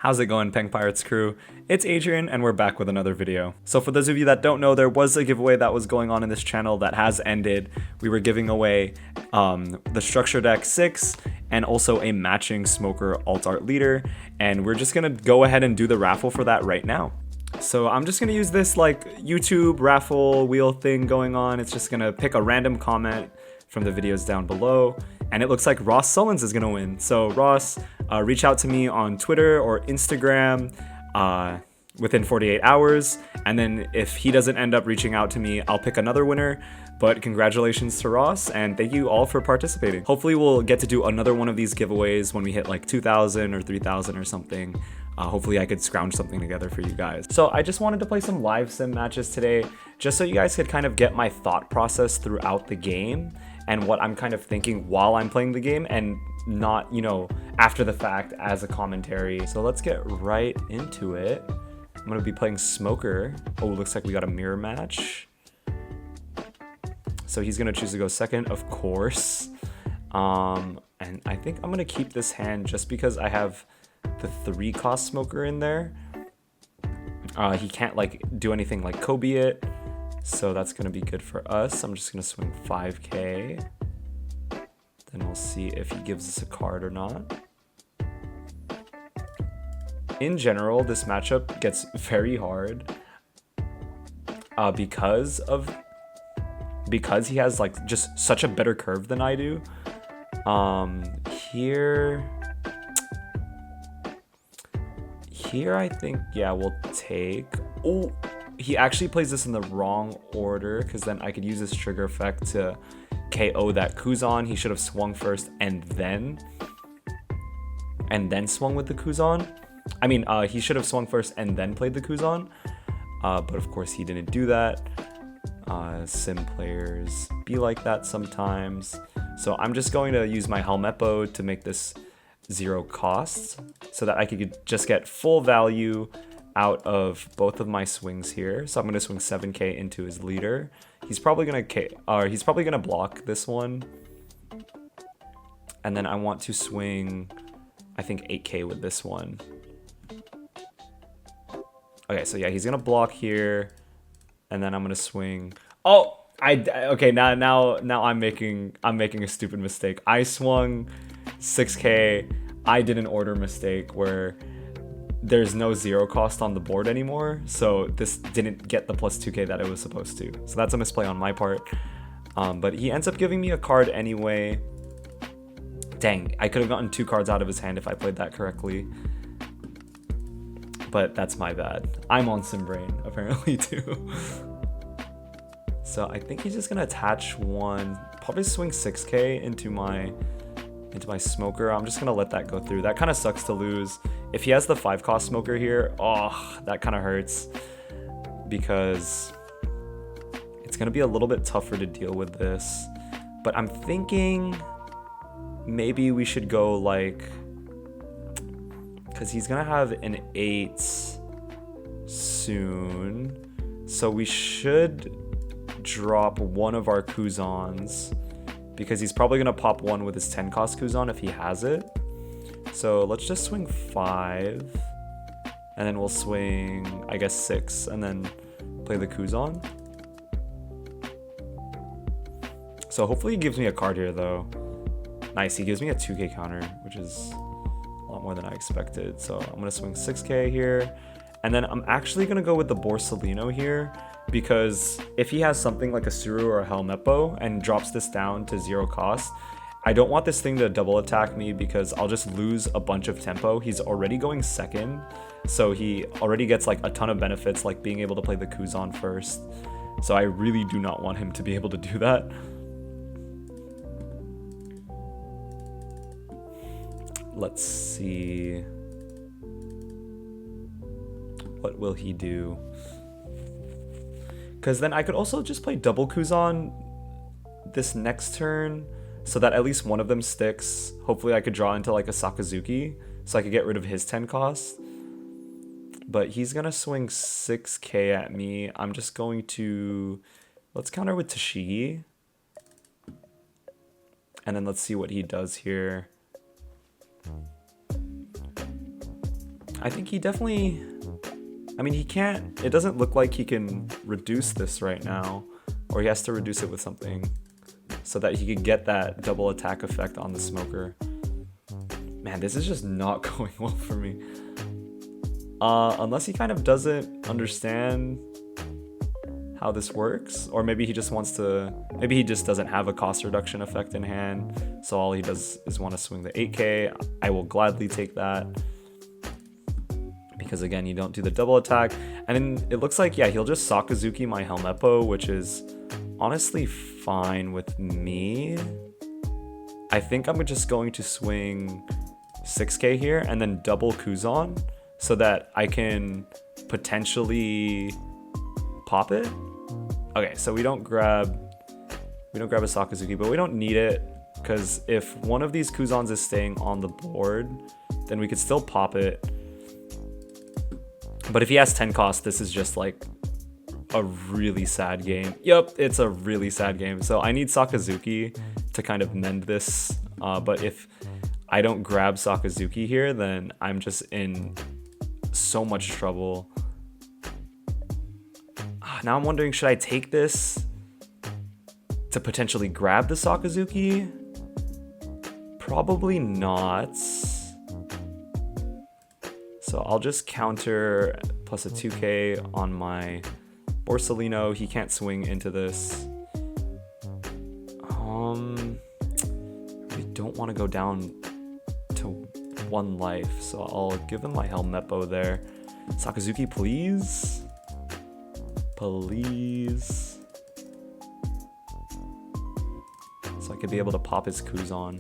How's it going, Peng Pirates crew? It's Adrian, and we're back with another video. So for those of you that don't know, there was a giveaway that was going on in this channel that has ended. We were giving away the Structure Deck 6 and also a matching Smoker Alt Art Leader, and we're just gonna go ahead and do the raffle for that right now. So I'm just gonna use this like YouTube raffle wheel thing going on. It's just gonna pick a random comment from the videos down below, and it looks like Ross Sullins is gonna win. So Ross, reach out to me on Twitter or Instagram within 48 hours, and then if he doesn't end up reaching out to me, I'll pick another winner. But congratulations to Ross, and thank you all for participating. Hopefully we'll get to do another one of these giveaways when we hit like 2,000 or 3,000 or something. Hopefully I could scrounge something together for you guys. So I just wanted to play some live sim matches today, just so you guys could kind of get my thought process throughout the game and what I'm kind of thinking while I'm playing the game, and not, you know, after the fact as a commentary. So let's get right into it. I'm gonna be playing Smoker. Oh, looks like we got a mirror match. So he's gonna choose to go second, of course. And I think I'm gonna keep this hand just because I have the 3-cost Smoker in there. He can't like do anything like Kobe it, so that's gonna be good for us. I'm just gonna swing 5k. Then we'll see if he gives us a card or not. In general, this matchup gets very hard because he has like just such a better curve than I do. Here I think, yeah, we'll take. Oh, he actually plays this in the wrong order, because then I could use this trigger effect to KO that Kuzan. He should have swung first and then swung with the Kuzan. I mean, he should have swung first and then played the Kuzan, but of course he didn't do that. Sim players be like that sometimes. So I'm just going to use my Helmeppo to make this 0 costs, so that I could just get full value out of both of my swings here. So I'm going to swing 7k into his leader. He's probably going to block this one, and then I want to swing, I think, 8k with this one. Okay, so yeah, he's gonna block here, and then I'm gonna swing. Oh, okay. Now I'm making a stupid mistake. I swung 6k. I did an order mistake where there's no 0 cost on the board anymore, so this didn't get the plus 2k that it was supposed to. So that's a misplay on my part. But he ends up giving me a card anyway. Dang, I could have gotten 2 cards out of his hand if I played that correctly. But that's my bad. I'm on sim brain apparently too. So I think he's just gonna attach one, probably swing 6k into my Smoker. I'm just gonna let that go through. That kind of sucks to lose. If he has the 5-cost Smoker here, oh, that kind of hurts, because it's gonna be a little bit tougher to deal with this. But I'm thinking maybe we should go like, because he's gonna have an 8 soon, so we should drop one of our Kuzans, because he's probably gonna pop one with his 10-cost Kuzan if he has it. So let's just swing 5, and then we'll swing, I guess, 6, and then play the Kuzan. So hopefully he gives me a card here though. Nice, he gives me a 2k counter, which is a lot more than I expected. So I'm gonna swing 6k here, and then I'm actually gonna go with the Borsalino here, because if he has something like a Suru or a Helmeppo and drops this down to 0 cost, I don't want this thing to double attack me, because I'll just lose a bunch of tempo. He's already going second, so he already gets like a ton of benefits, like being able to play the Kuzan first. So I really do not want him to be able to do that. Let's see. What will he do? Because then I could also just play double Kuzan this next turn, so that at least one of them sticks. Hopefully I could draw into like a Sakazuki, so I could get rid of his 10 cost. But he's gonna swing 6k at me. I'm just going to, let's counter with Tashigi, and then let's see what he does here. I think he definitely, I mean, he can't, it doesn't look like he can reduce this right now, or he has to reduce it with something so that he could get that double attack effect on the smoker. Man, this is just not going well for me. Unless he kind of doesn't understand how this works, or maybe he just wants to, maybe he just doesn't have a cost reduction effect in hand, so all he does is want to swing the 8k. I will gladly take that, because again, you don't do the double attack. And then it looks like, yeah, he'll just Sakazuki my Helmeppo, which is honestly fine with me. I think I'm just going to swing 6k here and then double Kuzan so that I can potentially pop it. Okay, so we don't grab a Sakazuki, but we don't need it, because if one of these Kuzans is staying on the board, then we could still pop it. But if he has 10 cost, this is just like a really sad game. Yep, it's a really sad game. So I need Sakazuki to kind of mend this. But if I don't grab Sakazuki here, then I'm just in so much trouble. Now I'm wondering, should I take this to potentially grab the Sakazuki? Probably not. So I'll just counter plus a 2k on my Borsalino. He can't swing into this. I don't want to go down to 1 life, so I'll give him my Helmeppo there. Sakazuki, please. Please. So I could be able to pop his Kuzan.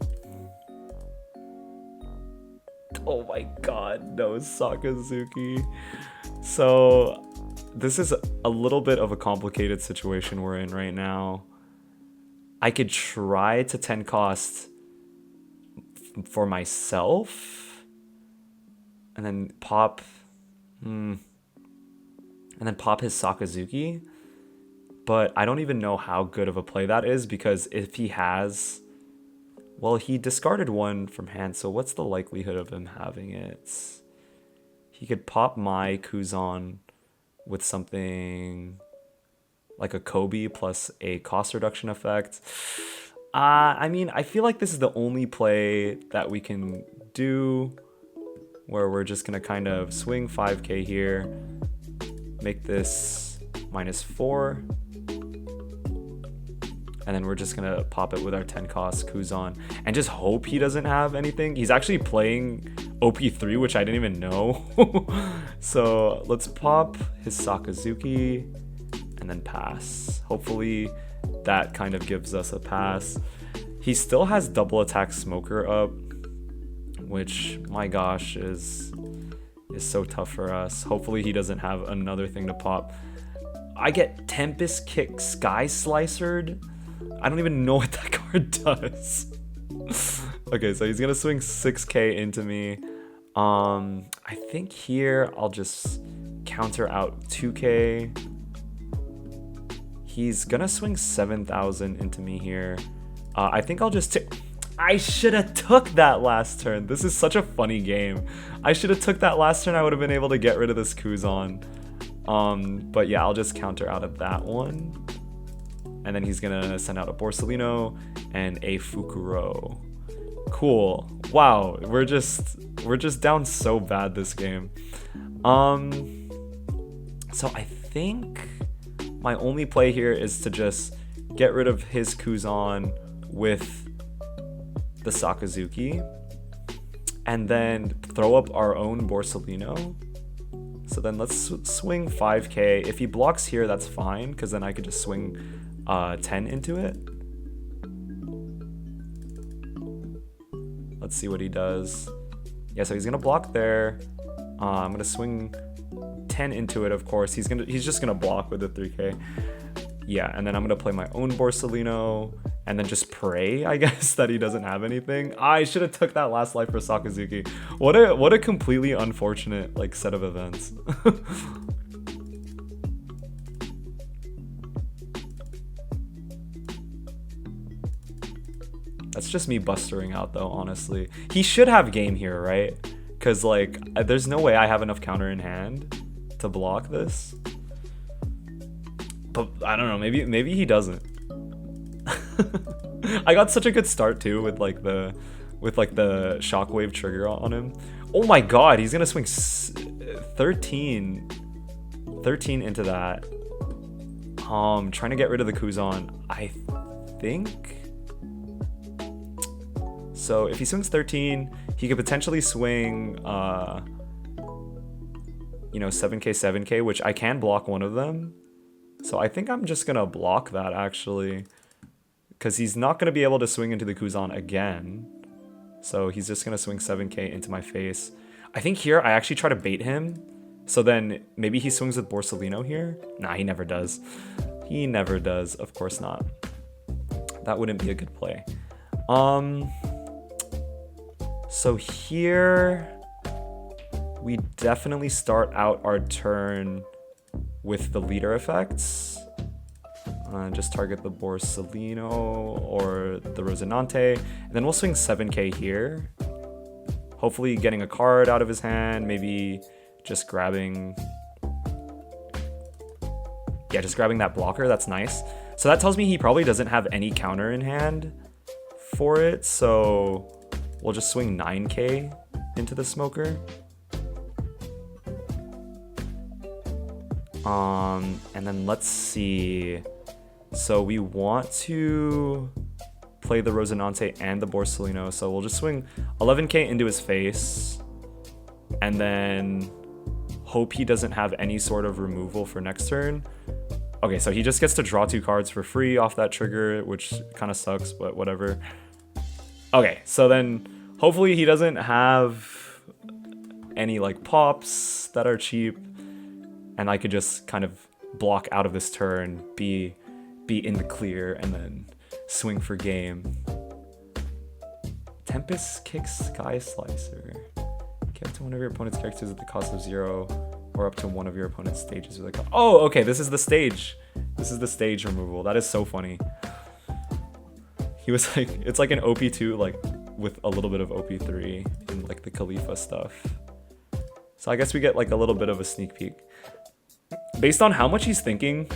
Oh my god, no Sakazuki. So this is a little bit of a complicated situation we're in right now. I could try to 10 cost for myself and then pop his Sakazuki, but I don't even know how good of a play that is, because if he has, well, he discarded 1 from hand, so what's the likelihood of him having it? He could pop my Kuzan with something like a Kobe plus a cost reduction effect. I mean, I feel like this is the only play that we can do where we're just gonna kind of swing 5k here, make this -4, and then we're just gonna pop it with our 10 cost Kuzan and just hope he doesn't have anything. He's actually playing OP3, which I didn't even know. So let's pop his Sakazuki and then pass. Hopefully that kind of gives us a pass. He still has double attack smoker up, which, my gosh, is so tough for us. Hopefully he doesn't have another thing to pop. I get Tempest Kick Sky Slicered. I don't even know what that card does. Okay, so he's gonna swing 6k into me. I think here I'll just counter out 2k. He's gonna swing 7,000 into me here. I think I'll just I should have took that last turn. This is such a funny game. I should have took that last turn. I would have been able to get rid of this Kuzan. But yeah, I'll just counter out of that one. And then he's gonna send out a Borsalino and a Fukuro. Cool. Wow, we're just down so bad this game. So I think my only play here is to just get rid of his Kuzan with the Sakazuki and then throw up our own Borsalino. So then let's swing 5k. If he blocks here, that's fine, because then I could just swing 10 into it. Let's see what he does. Yeah, so he's gonna block there. I'm gonna swing 10 into it, of course. He's just gonna block with the 3k. Yeah, and then I'm gonna play my own Borsalino and then just pray, I guess, that he doesn't have anything. I should have took that last life for Sakazuki. What a completely unfortunate like set of events. That's just me bustering out though, honestly. He should have game here, right? because like there's no way I have enough counter in hand to block this. But I don't know, maybe he doesn't. I got such a good start too with like the shockwave trigger on him. Oh my god, he's gonna swing 13 into that. Trying to get rid of the Kuzan, I think. So if he swings 13, he could potentially swing, you know, 7k, which I can block one of them. So I think I'm just gonna block that actually, because he's not gonna be able to swing into the Kuzan again. So he's just gonna swing 7k into my face. I think here I actually try to bait him. So then maybe he swings with Borsalino here. Nah, he never does. He never does. Of course not. That wouldn't be a good play. So here we definitely start out our turn with the leader effects. Just target the Borsalino or the Rosinante. And then we'll swing 7k here. Hopefully getting a card out of his hand. Maybe just grabbing... Yeah, just grabbing that blocker. That's nice. So that tells me he probably doesn't have any counter in hand for it. So we'll just swing 9k into the smoker. And then let's see. So we want to play the Rosinante and the Borsalino. So we'll just swing 11k into his face. And then hope he doesn't have any sort of removal for next turn. Okay, so he just gets to draw 2 cards for free off that trigger, which kind of sucks, but whatever. Okay, so then hopefully he doesn't have any like pops that are cheap, and I could just kind of block out of this turn, be in the clear, and then swing for game. Tempest kicks Sky Slicer. Give up to one of your opponent's characters at the cost of 0, or up to one of your opponent's stages with a oh, okay, this is the stage. This is the stage removal. That is so funny. He was like, it's like an OP2, like with a little bit of OP3 in like the Khalifa stuff. So I guess we get like a little bit of a sneak peek. Based on how much he's thinking,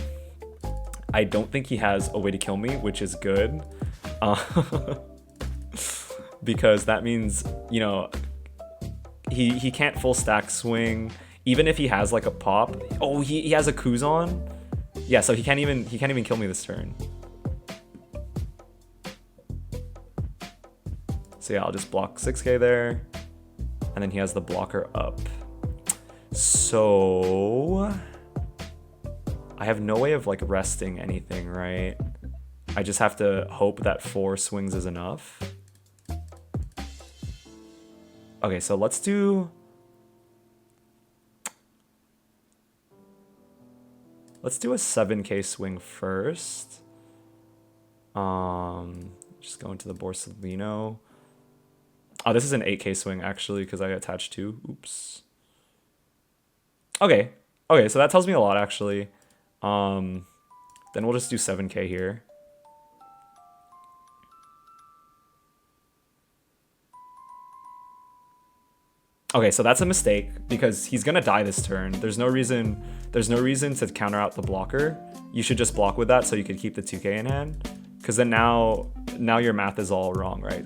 I don't think he has a way to kill me, which is good. Because that means, you know, he can't full stack swing. Even if he has like a pop. Oh, he has a Kuzan. Yeah, so he can't even kill me this turn. So yeah, I'll just block 6k there. And then he has the blocker up. So I have no way of like resting anything, right? I just have to hope that 4 swings is enough. Okay, so let's do a 7k swing first. Just go into the Borsalino. Oh, this is an 8k swing actually because I attached 2. Oops. Okay, so that tells me a lot actually. Then we'll just do 7k here. Okay, so that's a mistake because he's gonna die this turn. There's no reason to counter out the blocker. You should just block with that so you could keep the 2k in hand. Because then now your math is all wrong, right?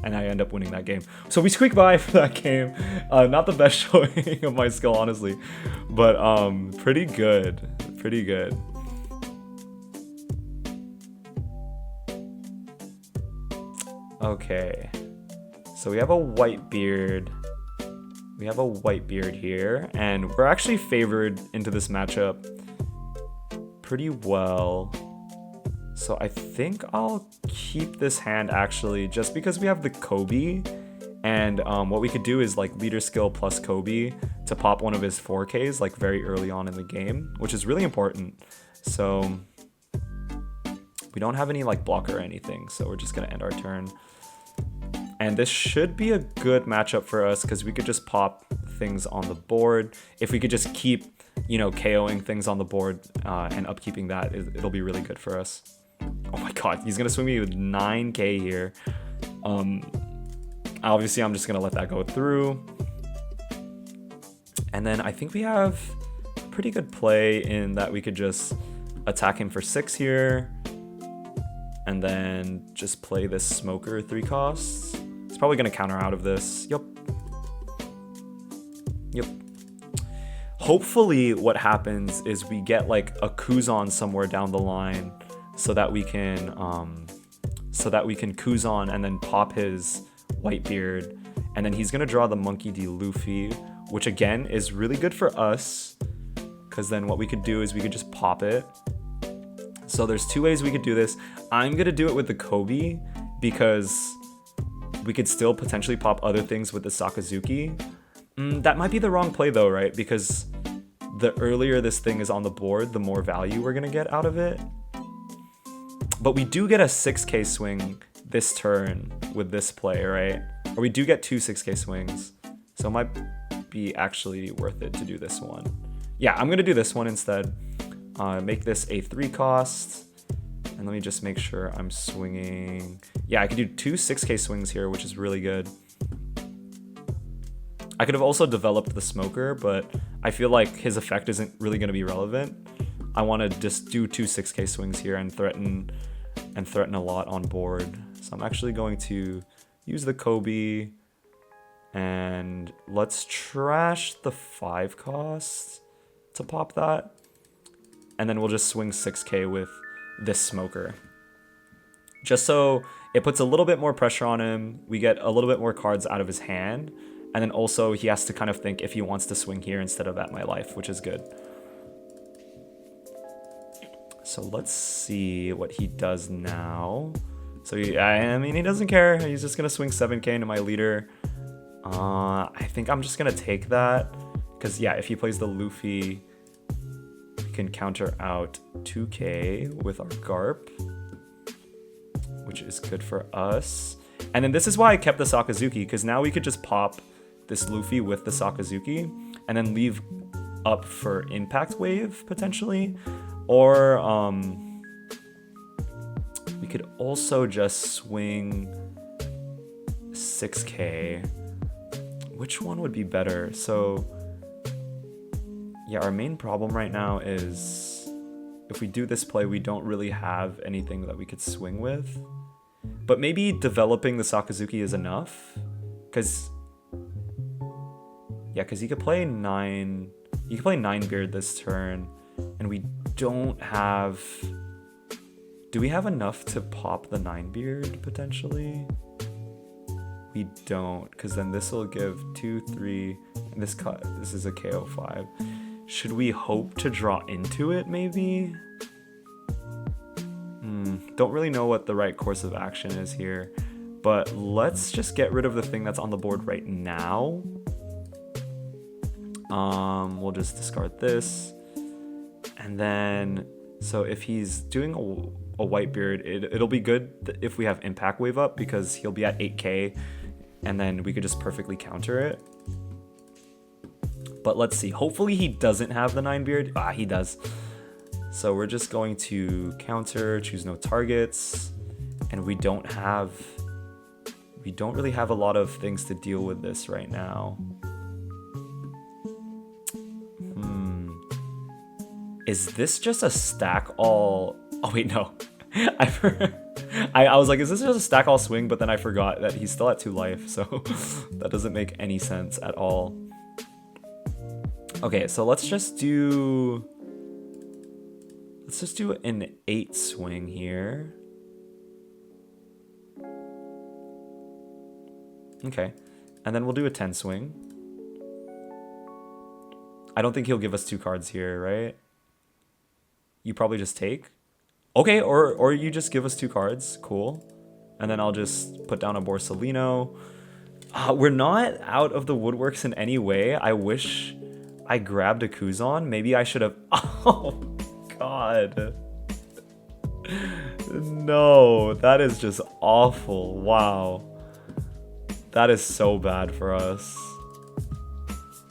And I end up winning that game. So we squeak by for that game. Not the best showing of my skill, honestly, but pretty good. Pretty good. Okay, so we have a Whitebeard. We have a Whitebeard here, and we're actually favored into this matchup pretty well. So I think I'll keep this hand actually, just because we have the Kobe, and what we could do is like leader skill plus Kobe to pop one of his 4Ks like very early on in the game, which is really important. So we don't have any like blocker or anything, so we're just gonna end our turn. And this should be a good matchup for us because we could just pop things on the board. If we could just keep, you know, KOing things on the board and upkeeping that, it'll be really good for us. Oh my god, he's gonna swing me with 9k here. Obviously, I'm just gonna let that go through. And then I think we have pretty good play in that we could just attack him for 6 here. And then just play this smoker 3 costs. It's probably going to counter out of this. Yep. Hopefully what happens is we get like a Kuzan somewhere down the line so that we can Kuzan and then pop his Whitebeard. And then he's going to draw the Monkey D. Luffy, which again is really good for us. Because then what we could do is we could just pop it. So there's 2 ways we could do this. I'm going to do it with the Kobe because we could still potentially pop other things with the Sakazuki. That might be the wrong play though, right? Because the earlier this thing is on the board, the more value we're going to get out of it. But we do get a 6k swing this turn with this play, right? Or we do get 2 6k swings. So it might be actually worth it to do this one. Yeah, I'm going to do this one instead. Make this a 3 cost. And let me just make sure I'm swinging. Yeah, I could do 2 6k swings here, which is really good. I could have also developed the smoker, but I feel like his effect isn't really going to be relevant. I want to just do 2 6k swings here and threaten a lot on board. So I'm actually going to use the Kobe and let's trash the 5 cost to pop that. And then we'll just swing 6k with this smoker. Just so it puts a little bit more pressure on him. We get a little bit more cards out of his hand. And then also he has to kind of think if he wants to swing here instead of at my life, which is good. So let's see what he does now. So I mean, he doesn't care. He's just going to swing 7k into my leader. I think I'm just going to take that. Because yeah, if he plays the Luffy, we can counter out 2k with our Garp, which is good for us. And then this is why I kept the Sakazuki, because now we could just pop this Luffy with the Sakazuki and then leave up for Impact Wave, potentially. Or we could also just swing 6k. Which one would be better? So yeah, our main problem right now is if we do this play, we don't really have anything that we could swing with. But maybe developing the Sakazuki is enough. Because he could play 9. You could play 9-beard this turn. And we don't have... Do we have enough to pop the 9-beard, potentially? We don't, because then this will give 2, 3, and this is a KO5. Should we hope to draw into it, maybe? Don't really know what the right course of action is here, but let's just get rid of the thing that's on the board right now. We'll just discard this. And then, so if he's doing a Whitebeard, it'll be good if we have Impact Wave up because he'll be at 8k and then we could just perfectly counter it. But let's see, hopefully he doesn't have the 9-beard. He does. So we're just going to counter, choose no targets, and we don't really have a lot of things to deal with this right now. Is this just a stack all... Oh wait, no. I was like, is this just a stack all swing? But then I forgot that he's still at 2 life, so that doesn't make any sense at all. Okay, so let's just do an 8 swing here. Okay, and then we'll do a 10 swing. I don't think he'll give us 2 cards here, right? You probably just take. Okay, or you just give us 2 cards. Cool. And then I'll just put down a Borsalino. We're not out of the woodworks in any way. I wish I grabbed a Kuzan. Maybe I should have... Oh, God. No, that is just awful. Wow. That is so bad for us.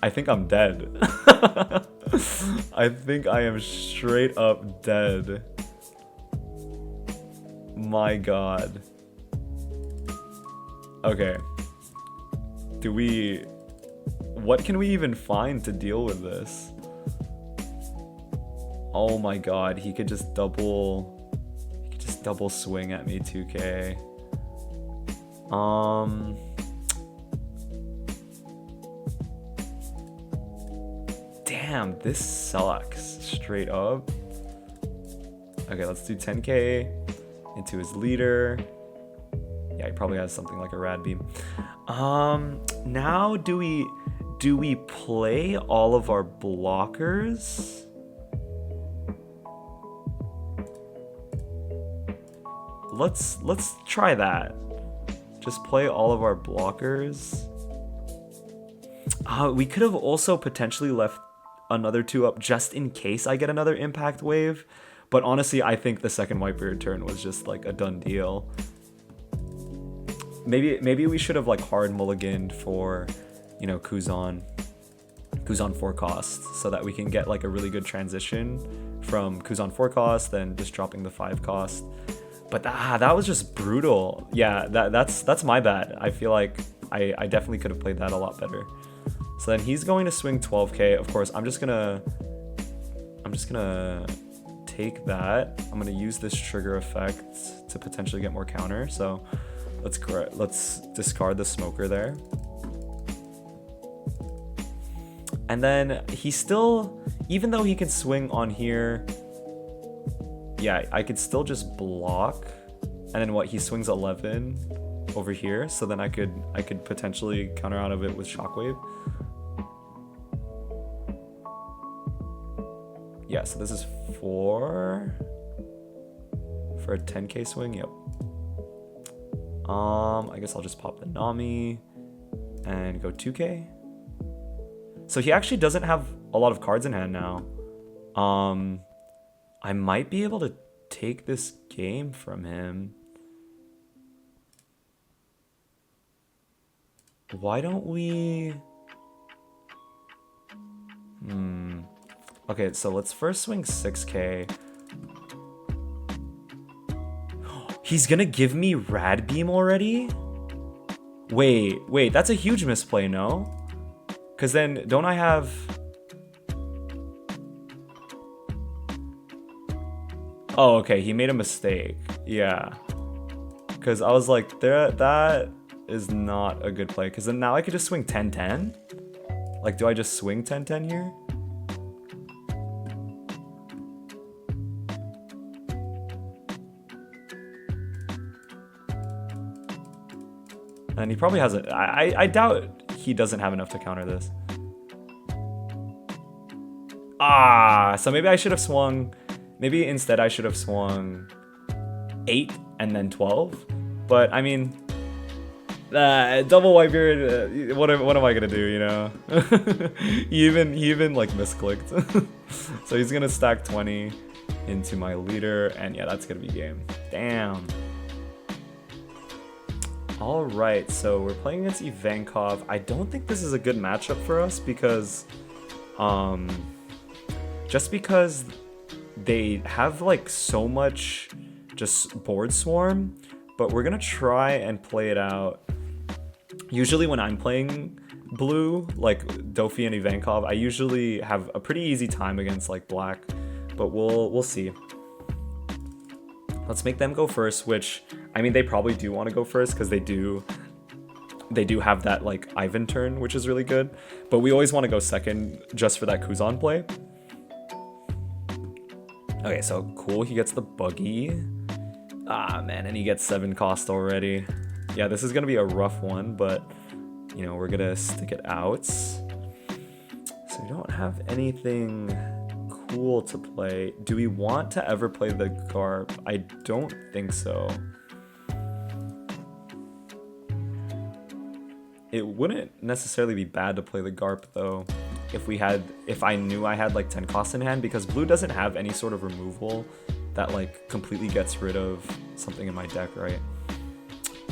I think I'm dead. I think I am straight up dead. My God. Okay. Do we What can we even find to deal with this? Oh my god, he could just double swing at me 2k. Damn, this sucks straight up. Okay, let's do 10k into his leader. Yeah, he probably has something like a rad beam. Now do we play all of our blockers? Let's try that. Just play all of our blockers. We could have also potentially left another 2 up just in case I get another impact wave. But honestly, I think the second Whitebeard turn was just like a done deal. Maybe we should have like hard mulliganed for, you know, Kuzan 4 cost, so that we can get like a really good transition from Kuzan 4 cost, then just dropping the 5 cost. But that was just brutal. Yeah, that's my bad. I feel like I definitely could have played that a lot better. So then he's going to swing 12k. Of course, I'm just gonna take that. I'm gonna use this trigger effect to potentially get more counter. So let's discard the smoker there. And then he still, even though he can swing on here, yeah, I could still just block. And then what, he swings 11 over here, so then I could potentially counter out of it with Shockwave. Yeah, so this is 4 for a 10k swing. Yep. I guess I'll just pop the Nami and go 2k. So he actually doesn't have a lot of cards in hand now. I might be able to take this game from him. Why don't we... Okay, so let's first swing 6k. He's gonna give me Rad Beam already? Wait, that's a huge misplay, no? Because then, don't I have... Oh, okay, he made a mistake. Yeah. Because I was like, that is not a good play. Because then now I could just swing 10-10? Like, do I just swing 10-10 here? And he probably has it. I doubt he doesn't have enough to counter this. So maybe I should have swung... Maybe instead I should have swung 8 and then 12. But I mean, double Whitebeard, what am I gonna do, you know? he even like misclicked. So he's gonna stack 20 into my leader, and yeah, that's gonna be game. Damn. Alright, so we're playing against Ivankov. I don't think this is a good matchup for us because just because they have like so much just board swarm, but we're gonna try and play it out. Usually when I'm playing blue, like Dofi and Ivankov, I usually have a pretty easy time against like black, but we'll see. Let's make them go first, which, I mean, they probably do want to go first because they do have that like Ivan turn, which is really good, but we always want to go second just for that Kuzan play. Okay, so cool, he gets the buggy. Man, and he gets 7 cost already. Yeah, this is gonna be a rough one, but you know, we're gonna stick it out. So we don't have anything cool to play. Do we want to ever play the Garp? I don't think so. It wouldn't necessarily be bad to play the Garp though, if I knew I had like 10 costs in hand, because blue doesn't have any sort of removal that like completely gets rid of something in my deck, right?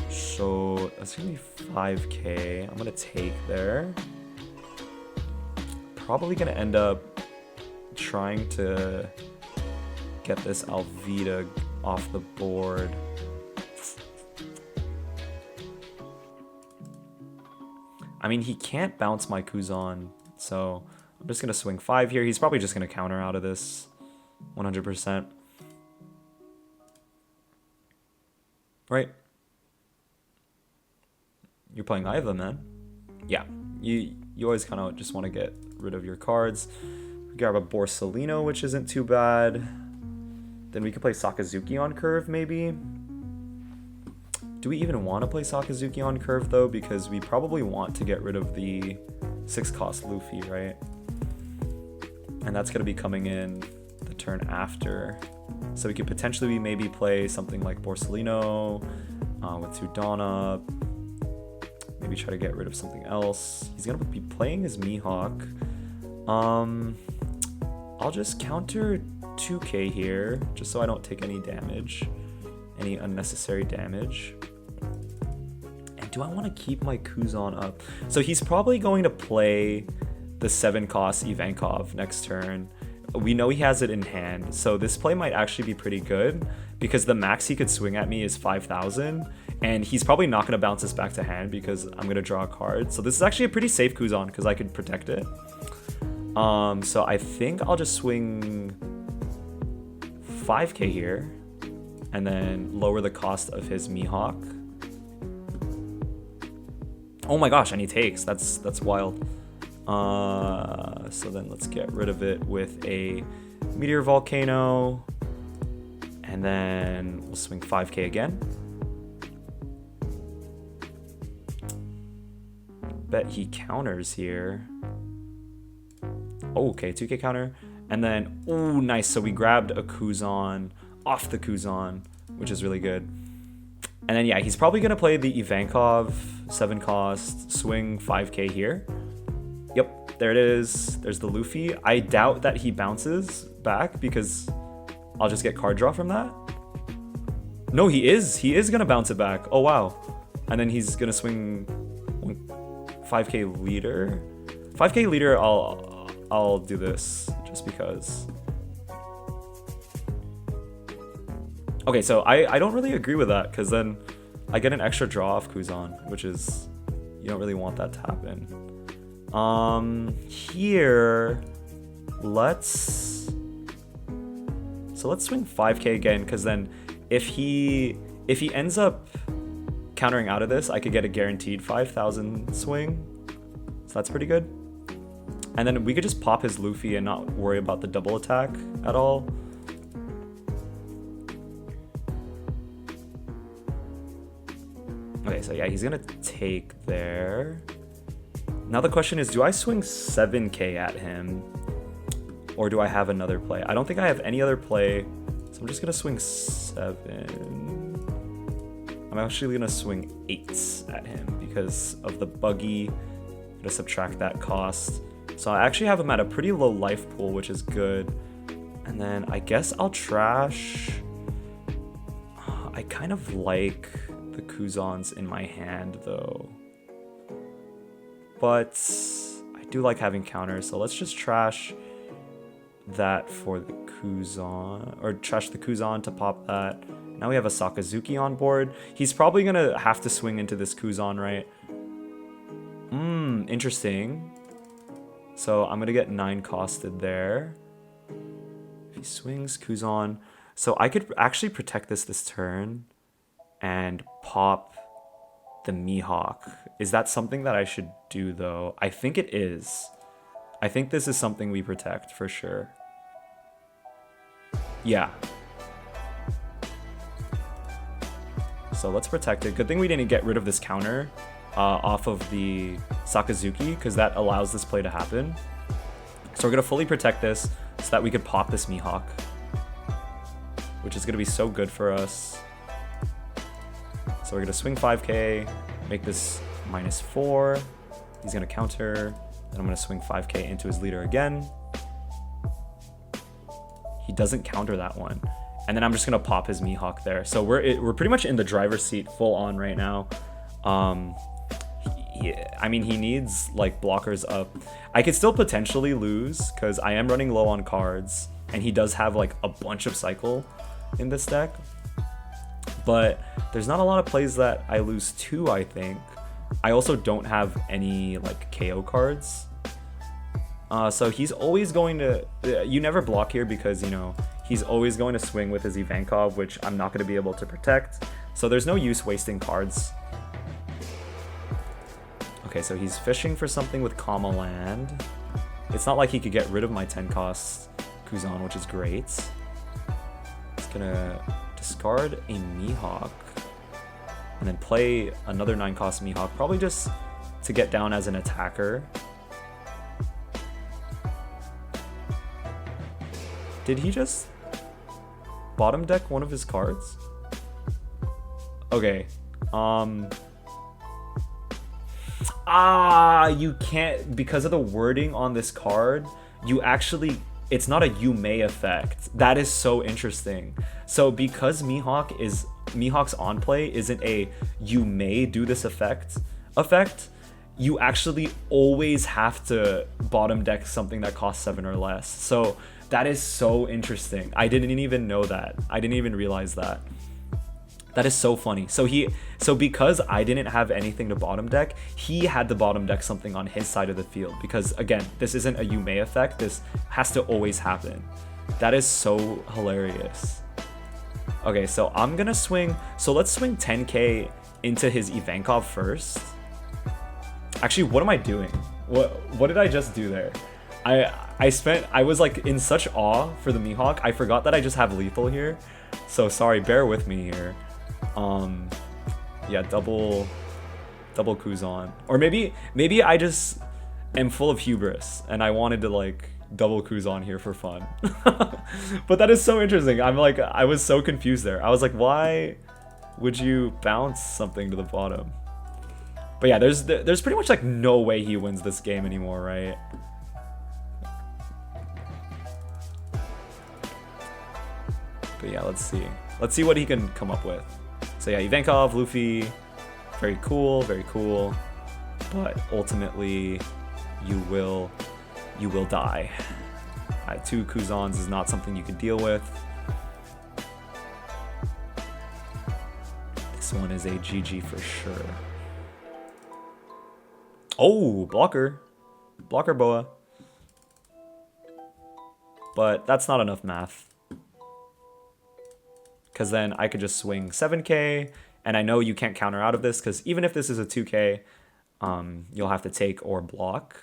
So that's gonna be 5k. I'm gonna take there. Probably gonna end up trying to get this Alvida off the board. I mean, he can't bounce my Kuzan, so I'm just going to swing 5 here. He's probably just going to counter out of this 100%. Right? You're playing Iva, man. Yeah, you always kind of just want to get rid of your cards. We grab a Borsalino, which isn't too bad. Then we could play Sakazuki on curve, maybe. Do we even want to play Sakazuki on curve, though? Because we probably want to get rid of the 6-cost Luffy, right? And that's going to be coming in the turn after. So we could potentially maybe play something like Borsalino with Sudana. Maybe try to get rid of something else. He's going to be playing his Mihawk. I'll just counter 2k here, just so I don't take any damage. Any unnecessary damage. And do I want to keep my Kuzan up? So he's probably going to play the 7-cost Ivankov next turn. We know he has it in hand, so this play might actually be pretty good because the max he could swing at me is 5,000, and he's probably not going to bounce this back to hand because I'm going to draw a card. So this is actually a pretty safe Kuzan because I could protect it. So I think I'll just swing 5k here and then lower the cost of his Mihawk. Oh my gosh, and he takes. That's wild. So then let's get rid of it with a Meteor Volcano, and then we'll swing 5k again. Bet he counters here. Oh, okay, 2k counter, and then oh nice, so we grabbed a Kuzan off the Kuzan, which is really good. And then yeah, he's probably gonna play the Ivankov 7-cost, swing 5k here. Yep, there it is. There's the Luffy. I doubt that he bounces back because I'll just get card draw from that. No, he is gonna bounce it back. Oh wow. And then he's gonna swing 5k leader. 5k leader, I'll do this just because. Okay, so I don't really agree with that because then I get an extra draw off Kuzan, which is, you don't really want that to happen. Here, let's swing 5k again, because then if he ends up countering out of this, I could get a guaranteed 5,000 swing, so that's pretty good. And then we could just pop his Luffy and not worry about the double attack at all. Okay, so yeah, he's gonna take there. Now the question is, do I swing 7k at him? Or do I have another play? I don't think I have any other play, so I'm just gonna swing 7. I'm actually gonna swing 8 at him because of the buggy. I'm gonna subtract that cost. So I actually have him at a pretty low life pool, which is good. And then I guess I'll trash. I kind of like the Kuzans in my hand though. But I do like having counters, so let's just trash that for the Kuzan, or trash the Kuzan to pop that. Now we have a Sakazuki on board. He's probably gonna have to swing into this Kuzan, right? Interesting. So I'm gonna get 9 costed there. If he swings Kuzan, so I could actually protect this turn and pop the Mihawk. Is that something that I should do though? I think it is. I think this is something we protect for sure. Yeah. So let's protect it. Good thing we didn't get rid of this counter off of the Sakazuki, because that allows this play to happen. So we're gonna fully protect this so that we could pop this Mihawk, which is gonna be so good for us. So we're gonna swing 5k, make this -4. He's gonna counter, then I'm gonna swing 5k into his leader again. He doesn't counter that one. And then I'm just gonna pop his Mihawk there. So we're pretty much in the driver's seat full on right now. I mean, he needs like blockers up. I could still potentially lose because I am running low on cards, and he does have like a bunch of cycle in this deck. But there's not a lot of plays that I lose to, I think. I also don't have any like KO cards. So he's always going to, you never block here because, you know, he's always going to swing with his Ivankov, which I'm not going to be able to protect. So there's no use wasting cards. Okay, so he's fishing for something with Comma Land. It's not like he could get rid of my 10 cost Kuzan, which is great. He's gonna discard a Mihawk and then play another 9 cost Mihawk, probably just to get down as an attacker. Did he just bottom deck one of his cards? Okay. You can't, because of the wording on this card, you actually, it's not a you may effect. That is so interesting. So because Mihawk's on play isn't a you may do this effect, you actually always have to bottom deck something that costs 7 or less. So that is so interesting. I didn't even know that. I didn't even realize that. That is so funny. So because I didn't have anything to bottom deck, he had to bottom deck something on his side of the field. Because again, this isn't a you may effect. This has to always happen. That is so hilarious. Okay, so I'm gonna swing. So let's swing 10k into his Ivankov first. Actually, what am I doing? What did I just do there? I was like in such awe for the Mihawk. I forgot that I just have lethal here. So sorry, bear with me here. Yeah, double Kuzan. Or maybe I just am full of hubris and I wanted to like double Kuzan here for fun. But that is so interesting. I was so confused there. I was like, why would you bounce something to the bottom? But yeah, there's pretty much like no way he wins this game anymore, right? But yeah, let's see what he can come up with. So yeah, Ivankov, Luffy, very cool, but ultimately you will die. 2 Kuzans is not something you can deal with. This one is a GG for sure. Oh, blocker boa. But that's not enough math. Because then I could just swing 7k, and I know you can't counter out of this, because even if this is a 2k, you'll have to take or block.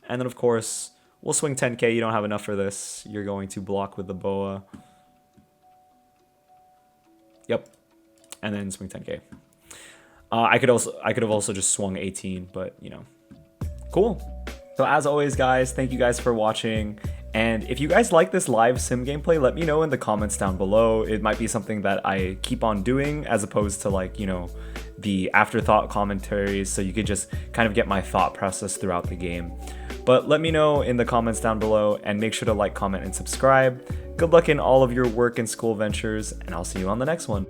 And then, of course, we'll swing 10k. You don't have enough for this. You're going to block with the boa. Yep. And then swing 10k. I could have also just swung 18, but, you know. Cool. So as always, guys, thank you guys for watching. And if you guys like this live sim gameplay, let me know in the comments down below. It might be something that I keep on doing as opposed to like, you know, the afterthought commentaries, so you could just kind of get my thought process throughout the game. But let me know in the comments down below and make sure to like, comment, and subscribe. Good luck in all of your work and school ventures, and I'll see you on the next one.